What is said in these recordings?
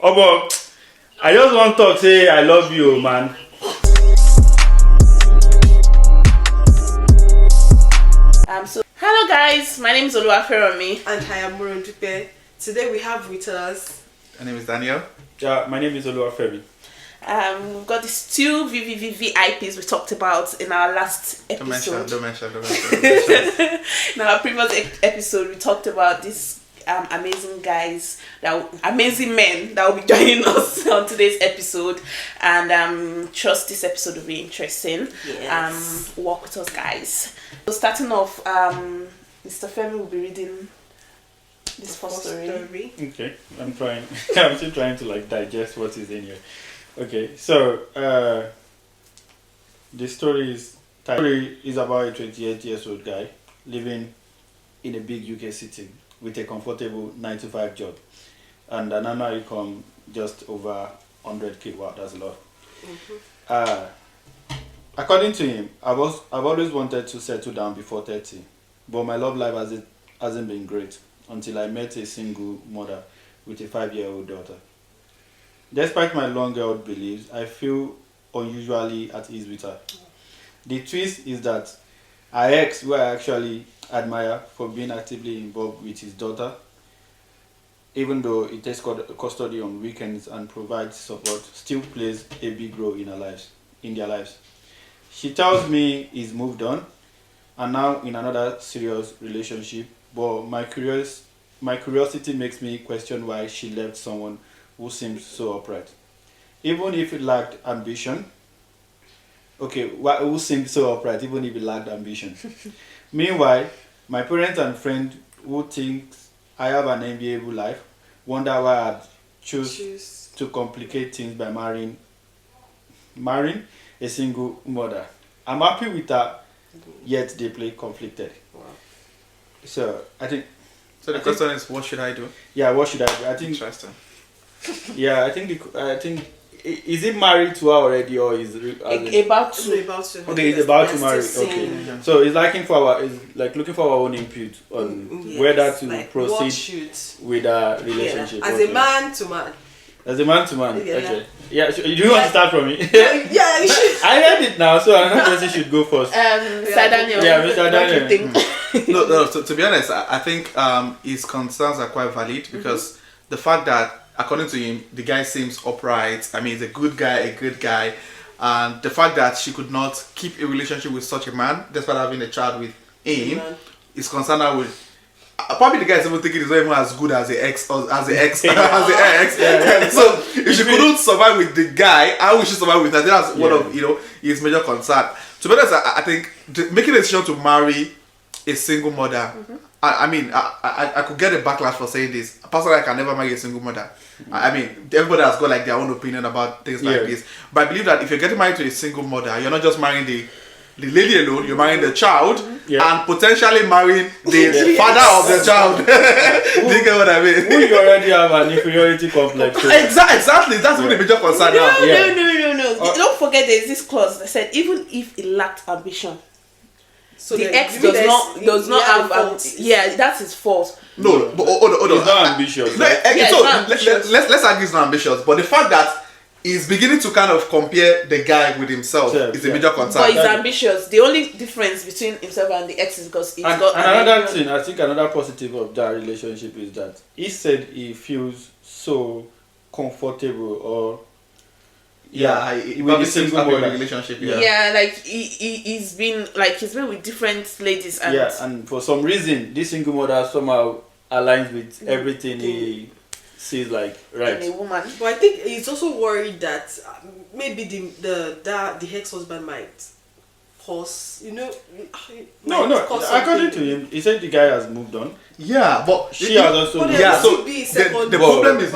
Oh, but I just want to say I love you, man. Hello guys, my name is Oluwaferanmi and I am Moroundupe. Today we have with us. My name is Daniel. Yeah, my name is Oluwaferanmi. We've got these two VVVIPs we talked about in our last episode. Don't mention. In our previous episode, we talked about these amazing men that will be joining us on today's episode, and trust this episode will be interesting. Yes. Walk with us, guys. So starting off, Mr. Femi will be reading this first story. Okay, I'm trying. I'm still trying to digest what is in here. Okay, so the story is about a 28-year-old guy living in a big UK city with a comfortable 9-to-5 job and an annual income just over 100k. Wow, that's a lot. According to him, I've always wanted to settle down before 30, but my love life hasn't been great until I met a single mother with a 5-year-old daughter. Despite my long-held beliefs, I feel unusually at ease with her. The twist is that our ex, who I actually admire for being actively involved with his daughter, even though he takes custody on weekends and provides support, still plays a big role in their lives. She tells me he's moved on and now in another serious relationship, but my curiosity makes me question why she left someone who seems so upright. Even if it lacked ambition. Okay, who seemed so upright even if it lacked ambition? Meanwhile, my parents and friends who think I have an enviable life wonder why I choose to complicate things by marrying a single mother. I'm happy with her, yet deeply conflicted. Wow. So the question is, what should I do? Yeah, what should I do? I think. Interesting. Yeah, I think is he married to her already or is about to? Okay, he's about to marry. Okay, so he's looking for our own input on whether to proceed with a relationship. As a man to man. As a man to man. Okay. Yeah. Do you want to start from me? Yeah, you should. I heard it now, so another person should go first. Mr. Daniel. Yeah, Mr. Daniel. What do you think? No. To be honest, I think his concerns are quite valid because the fact that, according to him, the guy seems upright. I mean, he's a good guy, and the fact that she could not keep a relationship with such a man, despite having a child with him, is concerned her with. Probably the guy is even thinking he's not even as good as the ex. So if she couldn't survive with the guy, how will she survive with her? That's one of his major concern. To be honest, I think making a decision to marry a single mother. I could get a backlash for saying this. Personally, I can never marry a single mother. I mean, everybody has got their own opinion about things like this. But I believe that if you're getting married to a single mother, you're not just marrying the lady alone, you're marrying the child and potentially marrying the father of the child. Do you get what I mean? Who you already have an inferiority complex. Exactly, that's what the major concern now. No. Don't forget there's this clause that said even if it lacked ambition. So the ex does not have that's his fault. No, but hold on. He's not ambitious. Let's argue he's not ambitious, but the fact that he's beginning to kind of compare the guy with himself is a major concern. But he's ambitious. The only difference between himself and the ex is because he's got another thing. I think another positive of that relationship is that he said he feels so comfortable or with the single mother relationship. he's been with different ladies and and for some reason this single mother somehow aligns with everything he sees right in a woman. But I think he's also worried that maybe the ex-husband might cause according to him, he said the guy has moved on. Yeah, but she has also moved on. So the problem is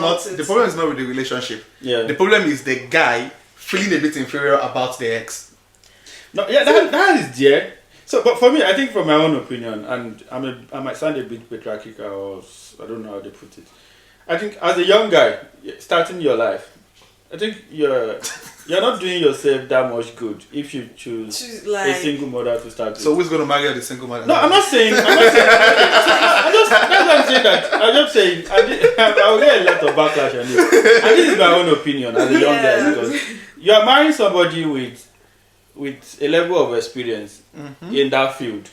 not with the relationship. Yeah. The problem is the guy feeling a bit inferior about the ex. No, that is there. So, but for me, I think from my own opinion, and I might sound a bit patriarchal, or I don't know how they put it. I think as a young guy starting your life, I think you're not doing yourself that much good if you choose She's a single mother to start with. So who's going to marry the single mother? No, I'm not saying. Okay, that's why I'm saying that. I'm just saying. I will get a lot of backlash on it. And this is my own opinion as a young guy, because you are marrying somebody with a level of experience in that field,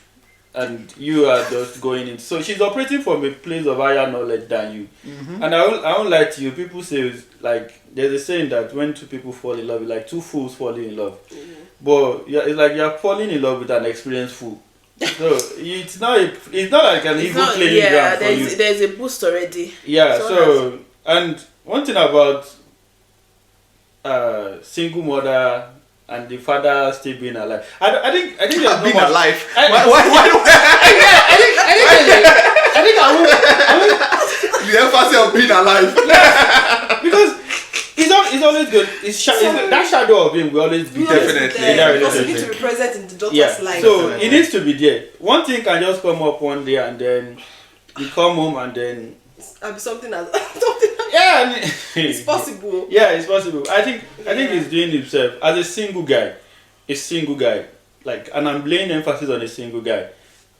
and you are just going in. So she's operating from a place of higher knowledge than you. And I won't lie to you. People say, like, there's a saying that when two people fall in love, it's like two fools falling in love. But it's like you're falling in love with an experienced fool. So it's not like an evil playing ground for you. There's a boost already. Yeah. So and one thing about single mother and the father still being alive. I think there's no being much, alive. The emphasis of being alive. Because it's always good. That shadow of him will always be there. Definitely. Because you need to be present in the daughter's life. So it needs to be there. One thing can just come up one day and then you come home and then something else. yeah, It's possible. Yeah, it's possible. I think he's doing himself as a single guy. Like, and I'm laying emphasis on a single guy.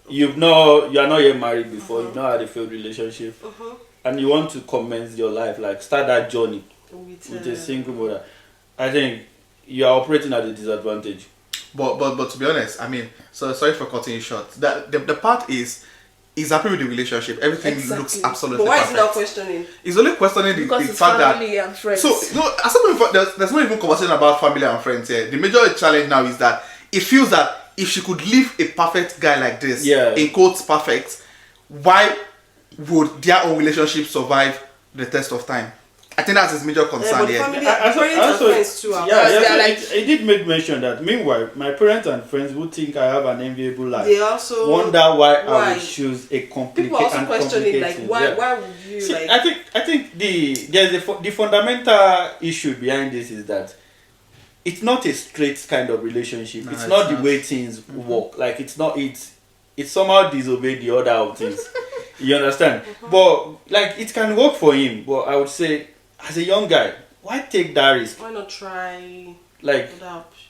You are not yet married before. You've not had a failed relationship, and you want to commence your life, like start that journey with a single mother. I think you are operating at a disadvantage. But to be honest, I mean, so sorry for cutting you short. That the part is he's happy with the relationship. Everything looks absolutely But why perfect. is he not questioning? He's only questioning the fact that and friends. so at some point there's not even conversation about family and friends here. The major challenge now is that it feels that if she could leave a perfect guy like this, in quotes perfect, why would their own relationship survive the test of time? I think that's his major concern here. He did make mention that meanwhile my parents and friends would think I have an enviable life. They also wonder why I would choose a complicated. People also questioning like why would you like? I think the fundamental issue behind this is that it's not a straight kind of relationship. No, it's not the way things work. Like it's somehow disobey the order of things. You understand? But like it can work for him. But I would say, as a young guy, why take that risk? Why not try? Like,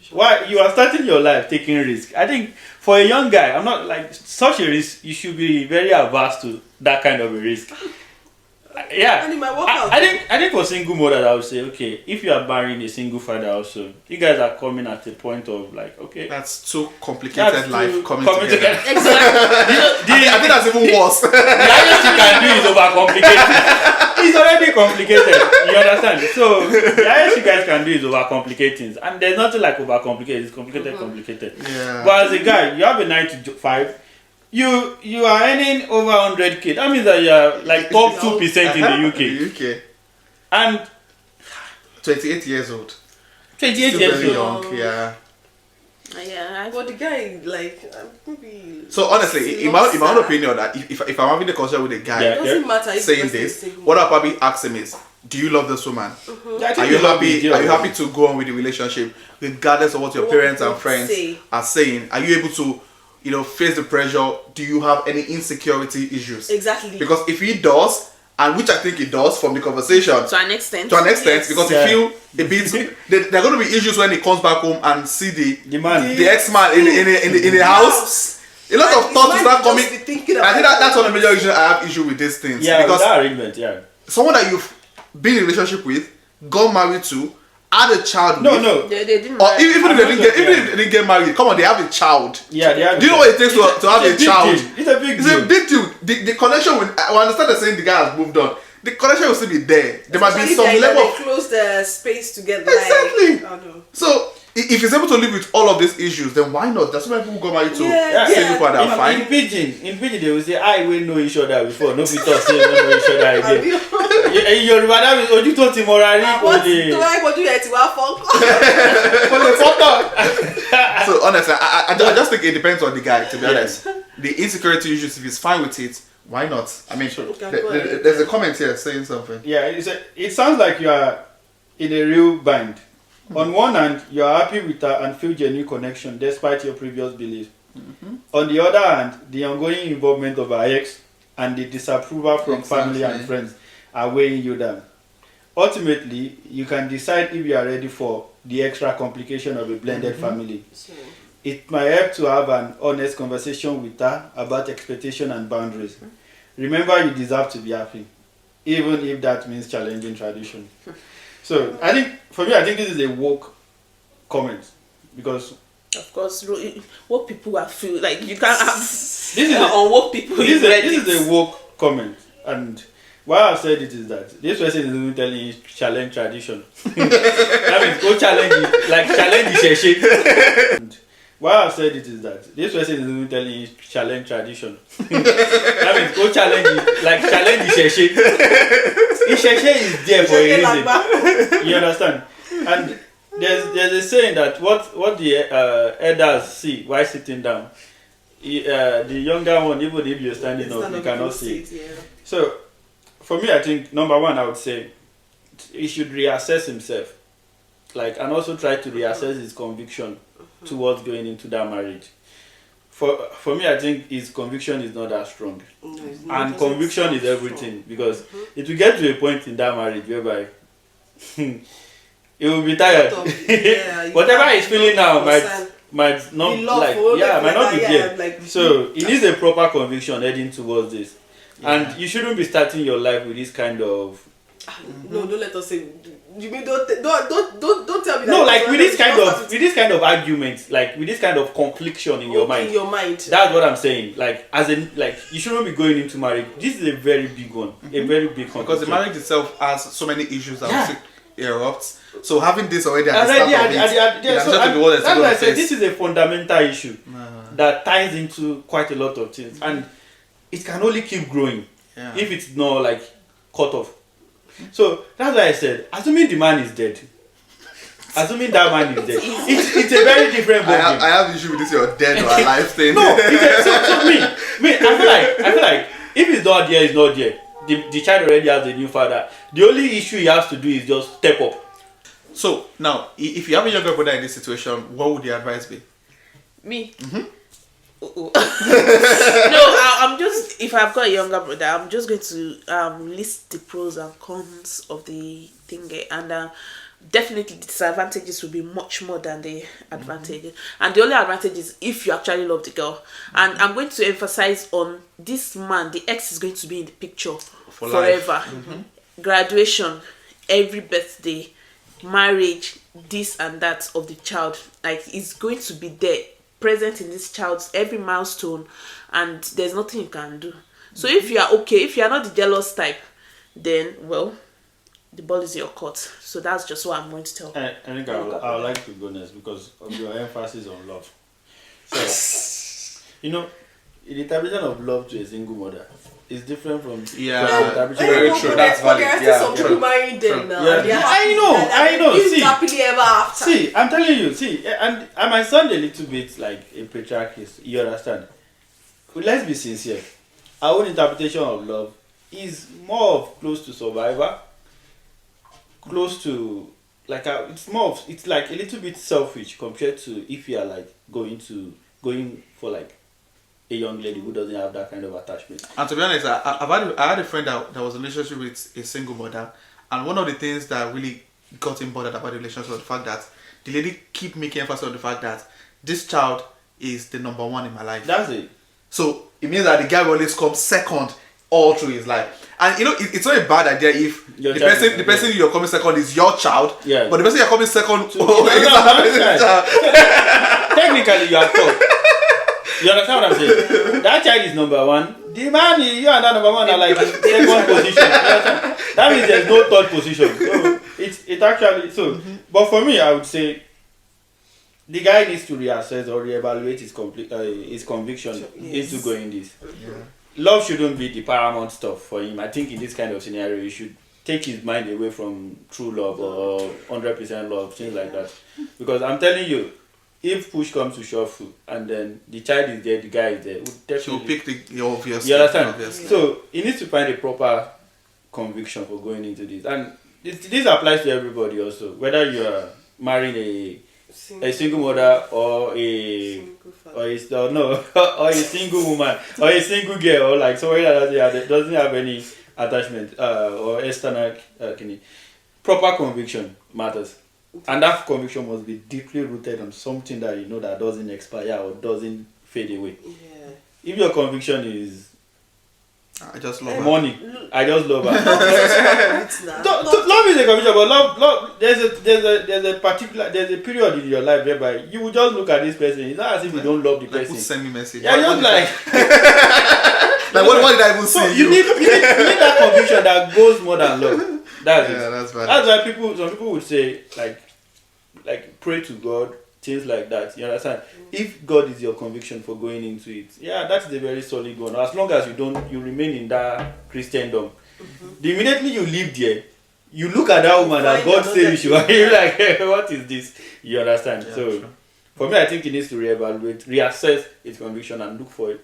why you are starting your life taking risk? I think for a young guy, I'm not like such a risk. You should be very averse to that kind of a risk. Yeah, and it might work out. I think for single mothers, I would say, okay, if you are marrying a single father, also, you guys are coming at a point of like, okay, that's too complicated life coming together. Exactly. I think that's even worse. The highest you can do is overcomplicate. It's already complicated. You understand? So the highest you guys can do is overcomplicate things, and there's nothing like overcomplicate. It's complicated. Yeah. But as a guy, you have a 9 to 5. You are earning over 100k. That means that you are like top 2% in the UK. And 28 years old. 28 Still years very old. young, yeah. But the guy like maybe. So honestly, in my own opinion, that if I'm having a conversation with a guy it doesn't matter if saying this, what I'll probably ask him is, do you love this woman? Are you happy to go on with the relationship regardless of what your parents and friends are saying? Are you able to face the pressure? Do you have any insecurity issues? Exactly. Because if he does, and which I think he does from the conversation, to an extent, yes. Because he feel a bit, there are going to be issues when he comes back home and see the ex-man in the house. A lot of thoughts will start coming. I think that's one of the major issues I have issue with these things. Yeah, because that arrangement, someone that you've been in a relationship with, got married to, had a child with. No. They didn't. Or even if they didn't get married, come on, they have a child. Yeah, they have. Do you know what it takes to have a child? It's a big deal. It's a big deal. The connection with. I understand they're saying the guy has moved on. The connection will still be there. There might be some level of close the space together. Exactly. Like, no. So if he's able to live with all of these issues, then why not? There's so many people who got married to single people that are fine. In pidgin, they will say, "I will know each other before." No people say we don't know each other again. Your brother will ojú tó ti mọ́ra rí kò lè. Tó wáyé kojú yẹn ti wá fọ́n. Kò lè fọ́tọ̀. So honestly, I just think it depends on the guy. To be honest, the insecurity issues, if he's fine with it, why not? I mean, there's a comment here saying something. Yeah, it sounds like you are in a real bind. On one hand, you are happy with her and feel genuine connection despite your previous beliefs. On the other hand, the ongoing involvement of her ex and the disapproval from family and friends are weighing you down. ultimately, you can decide if you are ready for the extra complication of a blended family. So, It might help to have an honest conversation with her about expectation and boundaries. Remember, you deserve to be happy, even if that means challenging tradition. So, I think, for me, I think this is a woke comment because Of course, what people are feel like you can't have this is on what people this is is a woke comment, and why I've said it is that this person is even telling you challenge tradition. That means go challenge it, like challenge the sheshe. And why I've said it is that this person is even telling you challenge tradition. That means go challenge it, like challenge the sheshe. The sheshe is there for a reason. You understand? And there's a saying that what the elders see while sitting down, the younger one, even if you're standing up, you cannot see it. Yeah. So, for me, I think number one, I would say he should reassess himself, and also try to reassess his conviction towards going into that marriage. For me, I think his conviction is not that strong, and conviction is everything because it will get to a point in that marriage whereby he will be tired. Whatever he's feeling now might not might not be there. So he needs a proper conviction heading towards this. And you shouldn't be starting your life with this kind of. No, don't let us say. You mean don't tell me that. No, like with this kind of argument, like with this kind of confliction in your mind. In your mind. That's what I'm saying. You shouldn't be going into marriage. This is a very big one, a very big confliction. Because the marriage itself has so many issues that erupt. So having this already at the start that's why I said this is a fundamental issue that ties into quite a lot of things, and it can only keep growing if it's not cut off. So that's why I said, assuming the man is dead, assuming that man is dead, it's a very different ballgame. I have issue with this your dead or alive thing. No, I feel like if it's not there, it's not there. The child already has a new father. The only issue he has to do is just step up. So now, if you have a younger brother in this situation, what would the advice be? Me? No, I'm just, if I've got a younger brother, I'm just going to list the pros and cons of the thing, and definitely the disadvantages will be much more than the advantages. And the only advantage is if you actually love the girl. And I'm going to emphasize on this man, the ex is going to be in the picture forever. Graduation, every birthday, marriage, this and that of the child, it's going to be there, present in this child's every milestone, and there's nothing you can do. So if you are okay, if you are not the jealous type, then the ball is in your court. So that's just what I'm going to tell. I think I would like to be honest because of your emphasis on love. So the interpretation of love to a single mother is different from very true. That's valid. There are some people marrying them now. I know. See, happily ever after. See, I'm telling you. And I might sound a little bit like a patriarchist. You understand? But let's be sincere. Our own interpretation of love is more of close to survivor. Close to it's like a little bit selfish compared to if you are going for a young lady who doesn't have that kind of attachment. And to be honest, I had a friend that was in a relationship with a single mother, and one of the things that really got him bothered about the relationship was the fact that the lady keep making emphasis on the fact that this child is the number one in my life. That's it. So it means that the guy will always come second all through his life. And it's not a bad idea if the person you're coming second is your child, but the person you're coming second is child. Technically, you are third. You understand what I'm saying? That child is number one. The man, you and that number one are second position. That means there's no third position. So it actually But for me, I would say the guy needs to reassess or reevaluate his conviction into going this. Love shouldn't be the paramount stuff for him. I think in this kind of scenario, he should take his mind away from true love or 100% love, things like that. Because I'm telling you, if push comes to shove and then the child is there, the guy is there, would definitely pick the obvious. You understand? Obviously. So he needs to find a proper conviction for going into this, and this applies to everybody also. Whether you are marrying a single mother or a single woman or a single girl or somebody that doesn't have any attachment or external. proper conviction matters. And that conviction must be deeply rooted on something that you know that doesn't expire or doesn't fade away. Yeah. If your conviction is I just love her. money, I just love her. It's now. Love is a conviction, but love. There's a period in your life whereby you will just look at this person. It's not as if you don't love the Like, person. who send me message? Yeah, just like Like, what did I even so say? you need that conviction that goes more than love. That's Yeah, it. that's valid. That's why some people would say like pray to God, things like that. You understand? If God is your conviction for going into it, yeah, that's the very solid one. As long as you remain in that Christendom. The immediately you leave there, you look at that woman that God said you should. You're like, hey, what is this? You understand? Yeah, So sure. for me, I think it needs to reevaluate, reassess its conviction, and look for a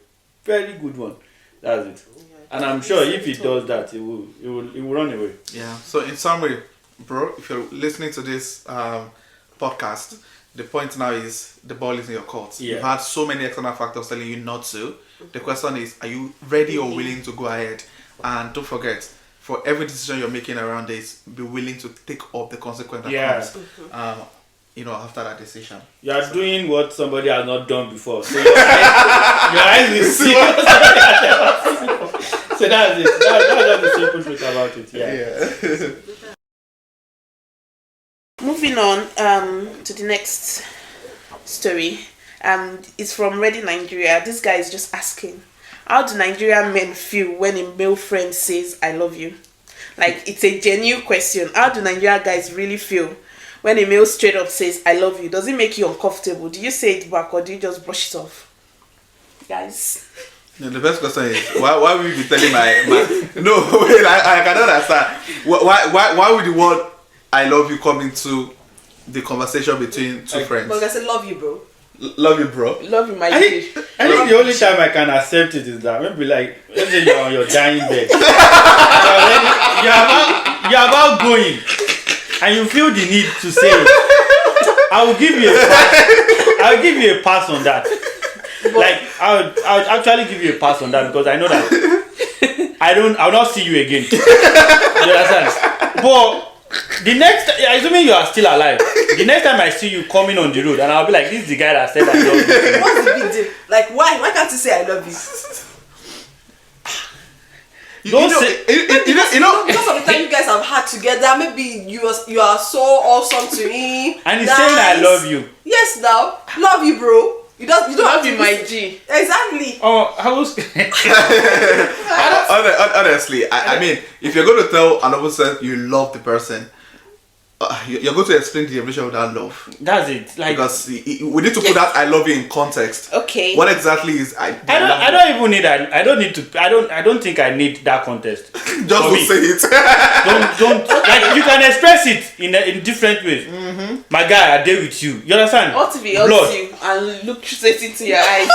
very good one. That's it. And I'm sure if it does that, it will run away. Yeah. So in summary, bro, if you're listening to this podcast, the point now is the ball is in your court. Yeah. You've had so many external factors telling you not to. The question is, are you ready or willing to go ahead? And don't forget, for every decision you're making around this, be willing to take up the consequence that comes. After that decision. You are doing what somebody has not done before. So your eyes will see what somebody has never seen before. So that's it. That's just the simple truth about it. Yeah. Moving on to the next story. It's from Ready Nigeria. This guy is just asking, how do Nigerian men feel when a male friend says I love you? Like, it's a genuine question. How do Nigerian guys really feel when a male straight up says I love you? Does it make you uncomfortable? Do you say it back or do you just brush it off? Guys. No, the first question is why would you be telling my no wait, I cannot understand. Why would the word I love you come into the conversation between two friends? But I said love you, bro. Love you, bro. Love you, my I dear. think the only time I can accept it is that maybe like let's say you're on your dying bed. You're about going and you feel the need to say it. I'll give you a pass on that. Like I'll actually give you a pass on that because I know that I'll not see you again. You understand? But the next, assuming you are still alive, the next time I see you coming on the road, and I'll be like, this is the guy that said I love you. What's the big deal? Like, why can't you say I love you? Because of the time you guys have had together, maybe you are so awesome to him. And he's saying I love you. Yes, now love you, bro. You don't Love have to you, my G. Exactly. Oh, I was. honestly, I mean, if you're going to tell another person you love the person, you're going to explain the definition of that love. That's it. Like Because we need to put that I love you in context. Okay. What exactly is I don't even need that. I don't think I need that context. Just For to me. say it. Don't like you can express it in different ways. My guy, I dare with you. You understand? Ought to be Blood. hugs you and look straight into your eyes.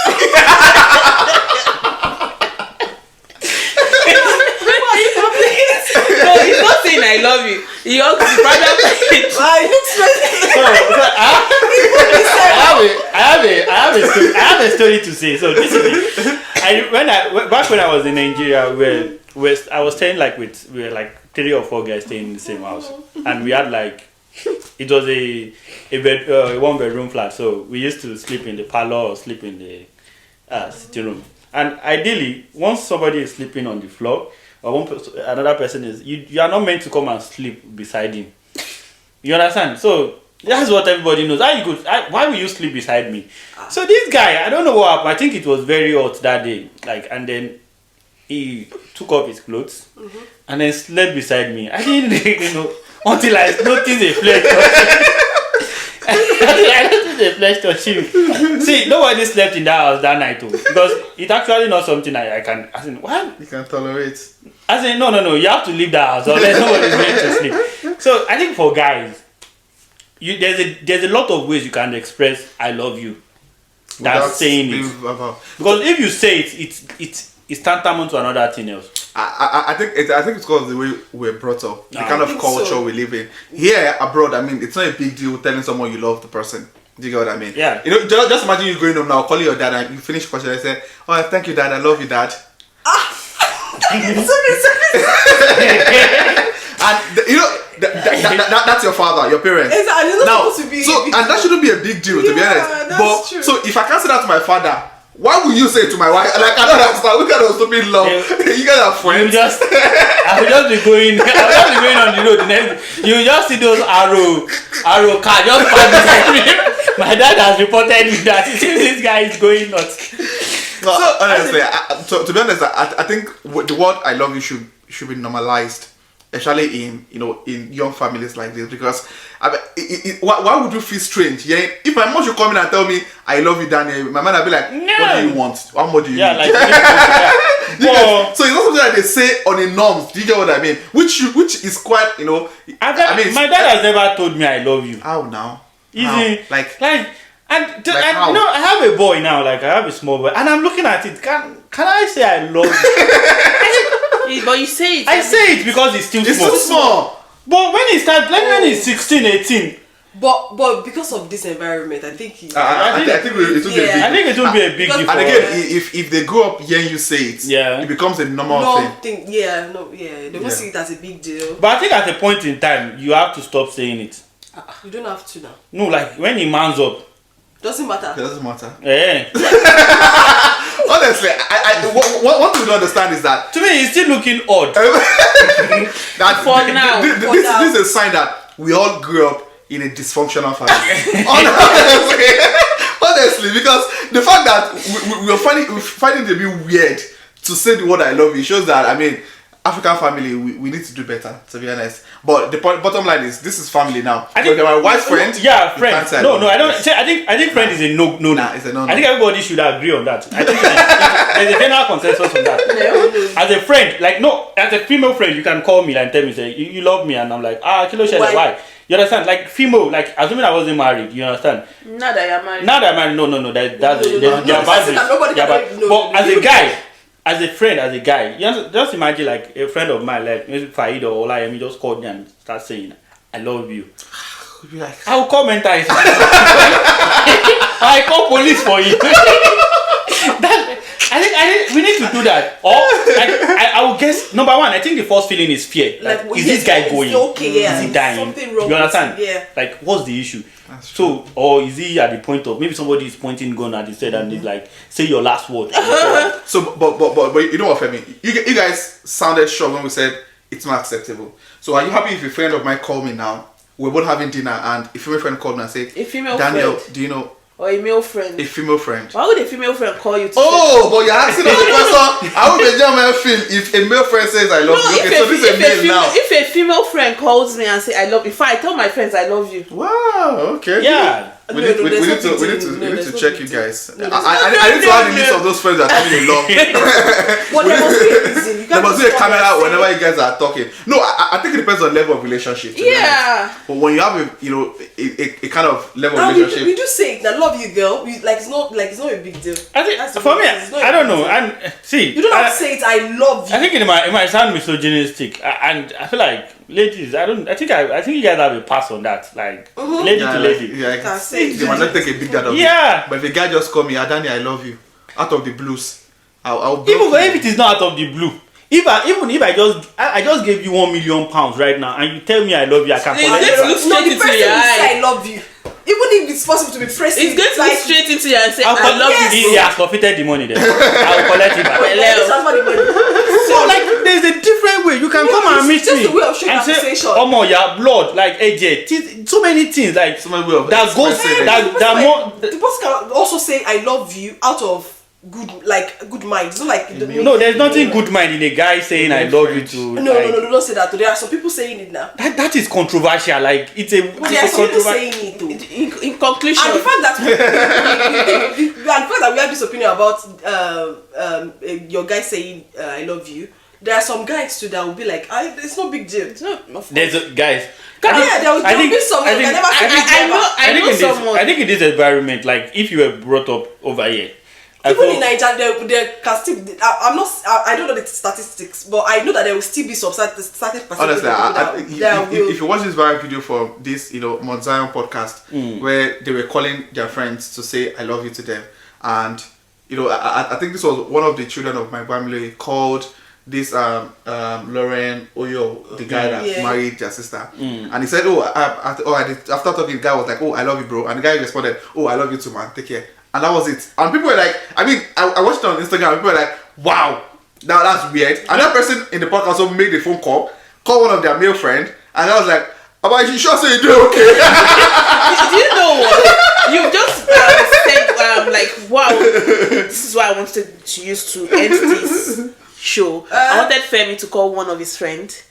No, he's not saying I love you. He hugs you private. I have a story to say. So this is it. Back when I was in Nigeria, I was staying we were like 3 or 4 guys staying in the same house, and we had like it was a 1-bedroom flat. So we used to sleep in the parlor or sleep in the sitting room. And ideally, once somebody is sleeping on the floor, or another person is, you are not meant to come and sleep beside him. You understand? So that's what everybody knows. Why will you sleep beside me? So this guy, I don't know what happened. I think it was very hot that day. And then he took off his clothes and then slept beside me. I didn't know until I noticed a flesh. I noticed a flesh touching. See, nobody slept in that house that night too, because it's actually not something I can. What? You can tolerate. No. You have to leave that house, or there's nobody's going to sleep. So I think for guys, there's a lot of ways you can express I love you. That's saying it. Because if you say it's tantamount to another thing else. I think it's because of the way we're brought up, the kind of culture we live in. Here abroad, I mean, it's not a big deal telling someone you love the person. Do you get what I mean? Yeah. You know, just imagine you going home now, calling your dad, and you finish the question and say, "Oh, thank you, dad. I love you, dad." Sorry. I you know, that's your father, your parents. Exactly. It's not Now, supposed to be so a big and that deal. shouldn't be a big deal, to be Yeah, honest. that's But true. so if I can't say that to my father, why would you say it to my wife? Like, I don't understand. What kind of stupid love? You guys are You friends. just, I will just be going on the road. The next, you just see those arrow car just pass beside me. My dad has reported me that this guy is going nuts. No, honestly, to be honest, I think the word "I love you" should be normalized, especially in young families like this. Because why would you feel strange? Yeah, if my mom should come in and tell me "I love you, Daniel," my man would be like, "What do you want? How much do you Yeah, need?" like So it's not something that they say on a norms. Do you get what I mean? Which is quite, my dad has never told me I love you. How now? Easy, How? and how? you know, I have a boy now, like I have a small boy, and I'm looking at it. Can I say I love you? But you say it. I say it because it's still It's small. too small. But when he starts, like when he's 16, 18, But because of this environment, I think I think it will be a big I think it will be a big because- deal for And us. again, if they grow up hearing you say it, Yeah. it becomes a normal no thing. thing. They won't see it as a big deal. But I think at a point in time, you have to stop saying it. You don't have to now. No, like when he mans up, Doesn't matter. It doesn't matter. Honestly, what we don't understand is that to me, he's still looking odd. that For now. this is a sign that we all grew up in a dysfunctional family. Honestly, because the fact that we're finding it a bit weird to say the word "I love you" shows that, I mean, African family, we need to do better, to be honest. But the bottom line is, this is family now. I think so my wife's friend. Yeah, you friend. can't say No, love I you. don't. I think friend is a no. Nah, it's a no. I think everybody should agree on that. I think there's a general consensus on that. As a friend, like as a female friend, you can call me and tell me, say you love me, and I'm like, Kilo Shele, why? You understand? Like female, like assuming I wasn't married, you understand? Now that you're married. Now that I'm married, no, there are Nobody boundaries. can- But as a guy, as a friend, as a guy, just imagine like a friend of mine, like maybe Faid or Olayemi, just called me and start saying, "I love you." You'd be like, I will call mental institution. I call police for you. I think we need to do that. Or I will guess, number one, I think the first feeling is fear. Like, is this guy going? Okay, yeah. Is he dying? Something wrong You understand? with him, yeah. Like, what's the issue? So, or is he at the point of maybe somebody is pointing gun at his head and he's like, say your last word. so, but you know what, Femi? You guys sounded shocked when we said it's not acceptable. So, are you happy if a friend of mine called me now? We're both having dinner, and a female friend called me and said, A female Daniel, friend. do you know Or a male friend. a female friend? Why would a female friend call you to Oh, but you're asking us the question. How would a gentleman feel if a male friend says I love you? Okay, so this is a male now. If a female friend calls me and say I love you, if I tell my friends I love you. Wow, okay. Yeah. We need to check you guys. I need to have the list of those friends that are coming along. Well, there must be a reason. You There can't must just be a come and camera say- whenever you guys are talking. No, I think it depends on level of relationship. to be Yeah. honest. But when you have a kind of level of And we relationship, do say it. I love you, girl. It's not a big deal. I think That's the for me, thing, it's not a I don't big know. deal. And see, You don't have to say it. I love you. I think it might sound misogynistic, and I feel like ladies, I think you guys have a pass on that, like lady to lady. I Can can say they might not take a big deal of Yeah. it. But if a guy just call me, Adani, I love you, out of the blues, I'll block Even you. if it is not out of the blue, even if I just gave you £1 million right now, and you tell me I love you, I can It's collect going it to back. look No, straight the into person your will say eye. I love you. Even if it's possible to be pressing. It's going to look straight into you and say I'll I love yes. you. He has forfeited the money then. I will collect it back. So like, there's a different way. You can come and meet it's just me a way of showing and say, appreciation. "Omo, your blood, like AJ." So many things, like So many way of that goes expressing it. that more. The person can also say I love you out of good mind. It's not like No, there's nothing good mind in a guy saying "I love you" to. No, like, don't say that. There are some people saying it now. That is controversial. Like it's a. But there are some people saying it though. In conclusion, And the fact that we have this opinion about your guy saying I love you, there are some guys too that will be like, it's no big deal. it's not, of course. There's guys. There will be some that never I know someone. I think in this environment, like if you were brought up over here, even in Nigeria, there can still. I don't know the statistics, but I know that there will still be some certain percentage. Honestly, of people that will. if you watch this viral video for this, Mount Zion podcast, where they were calling their friends to say "I love you" to them, and I think this was one of the children of my family called this Lauren Oyo, the guy that Yeah. married their sister, and he said, after talking, the guy was like, oh, I love you, bro, and the guy responded, oh, I love you too, man, take care, and that was it. And people were like, I mean, I watched it on Instagram, people were like, wow, now that's weird. And that person in the podcast also made a phone call one of their male friend, and I was like, but you sure say you do okay? Do you know what? You just said like, wow, this is what I wanted to use to end this show. I wanted Femi to call one of his friends.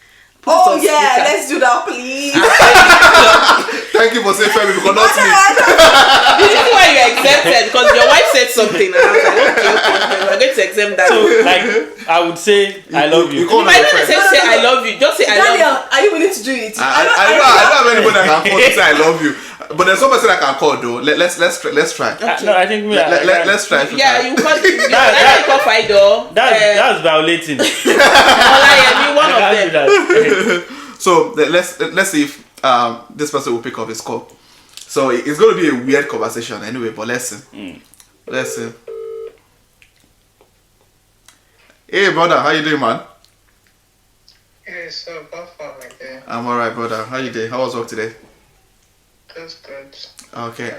Oh yeah, let's do that, please. Thank you for saying Femi, because not me. This is why you exempted, because your wife said something, and I was like, okay, we're going to exempt that. So, like, I would say, I love you. If I don't say I love you, just say I love you. Daniel, are you willing to do it? I don't have anybody that can call to say I love you. But there's one person I can call though. Let's try. No, I think Let's try. Yeah, you call Fido. That's violating. One of them. So let's see if this person will pick up his call. So it's going to be a weird conversation anyway. But let's see. Let's see. Hey brother, how you doing, man? Hey, so I'm alright, brother. How you doing? How was work today? That's good. Okay.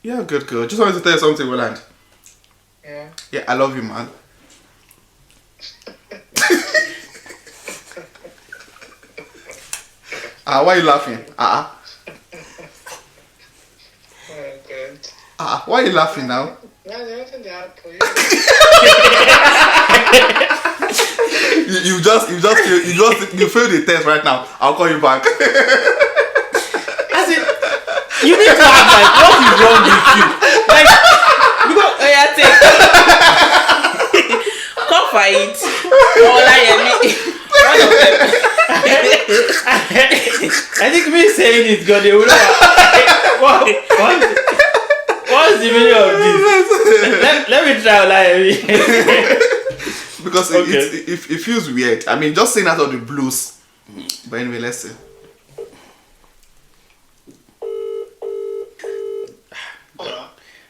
Yeah, good. Just wanted to tell you something, Roland. Yeah. Yeah, I love you, man. Why are you laughing? Oh, good. Why are you laughing now? No, there's nothing to add for you. You failed the test right now. I'll call you back. As in, you need to ask, like, what is wrong with you? Like, because Come for it. One of them. I think me saying it, God, they will know. What's the meaning of this? Let me try, like, because it feels weird. I mean, just saying out of the blues. But anyway, let's see.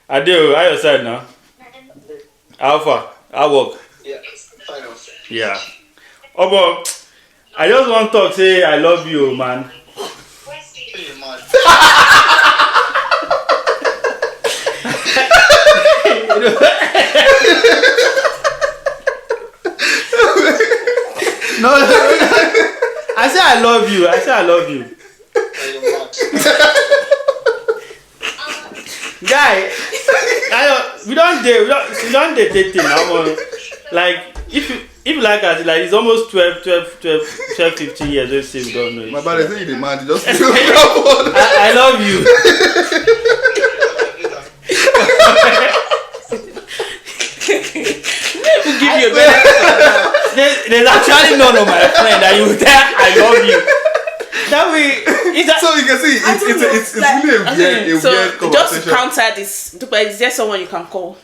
Adeo, how your side now? Alpha, I work. Yeah, fine. Yeah. Oh, but I just want to talk, say I love you, man. Hey, man. No, I say I love you. Hey, Guy, we don't date now. Like if like us, like it's almost 12, 15 years. Let's say we don't know. My bad, I think you're the man. Just I love you. Give you a better. There's actually none of my friend that you tell I love you. That way, so you can see it's really a weird So conversation. just counter this. Is there someone you can call?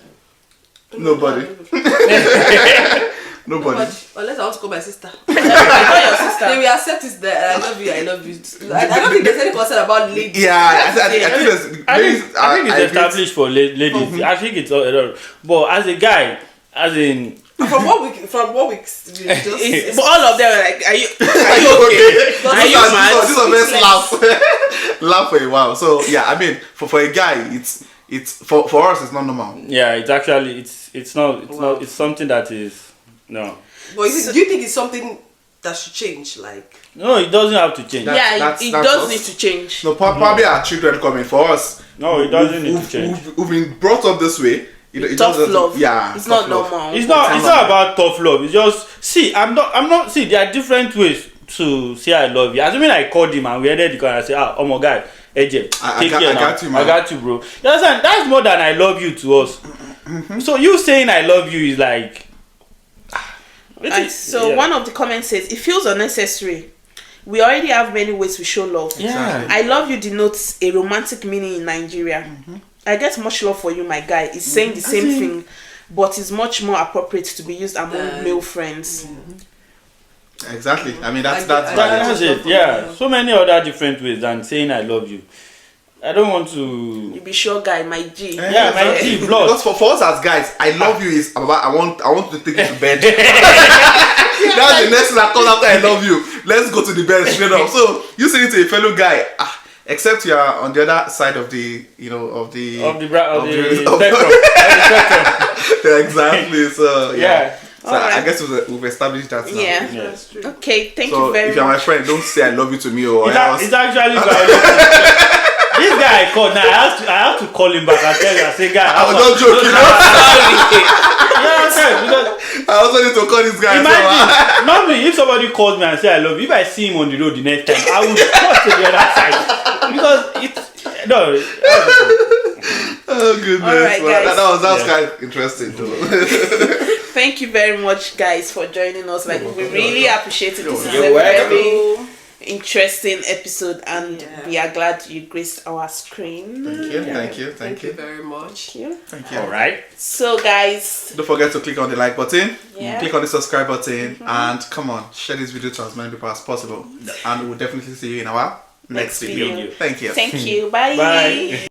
Nobody. Unless I want to call my sister. Call your sister. They will accept it that I love you. I don't think there's any concern about ladies. Yeah, I think it's established for ladies. Mm-hmm. I think it's all. But as a guy, as in. From what we just but all of them are like, are you okay? Are you mad? This was laugh for a while. So yeah, I mean, for a guy, it's for us, it's not normal. Yeah, it's actually it's not it's something that is no. But do you think it's something that should change? Like no, it doesn't have to change. It does need to change. No, probably our children coming for us. No, it doesn't need to change. We've been brought up this way. Tough love. Yeah, it's not normal. It's not about tough love. It's just I'm not. See, there are different ways to say I love you. Assuming I called him and we ended the call and I say, oh my God, AJ, take care now. I got you, bro. You understand? That's more than I love you to us. Mm-hmm. So you saying I love you is like. One of the comments says it feels unnecessary. We already have many ways we show love. Yeah. I love you denotes a romantic meaning in Nigeria. Mm-hmm. I get much love for you, my guy. It's saying the same thing, but it's much more appropriate to be used among male friends. Exactly. I mean, that's it. Yeah. So many other different ways than saying I love you. I don't want to. You be sure, guy, my G. Yeah, my G. Blood. Because for us as guys, I love you is about I want to take you to bed. That's the next thing that comes after I love you. Let's go to the bed straight up. So you say it to a fellow guy, except you are on the other side of the, of the spectrum. Exactly. So yeah. So I guess we've established that now. Yeah. Yes. Okay, thank So you very if you're my much. friend, don't say I love you to me or It's else. actually violating. This guy I called now. I have to call him back and tell you. I say, guy, I was not joking. Because I also need to call this guy. imagine, normally if somebody calls me and say I love you, if I see him on the road the next time, I would cross to the other side because it's no. Oh goodness! All right, guys. That was kind of interesting though. Thank you very much, guys, for joining us. Like, we really appreciate it. This is You're a welcome. very interesting episode, and we are glad you graced our screen. Thank you. Thank you very much. Thank you. All right. So, guys, Don't forget to click on the like button, Yeah. click on the subscribe button, and come on, share this video to as many people as possible. And we'll definitely see you in our next video. video. Thank you. thank you. Bye. Bye.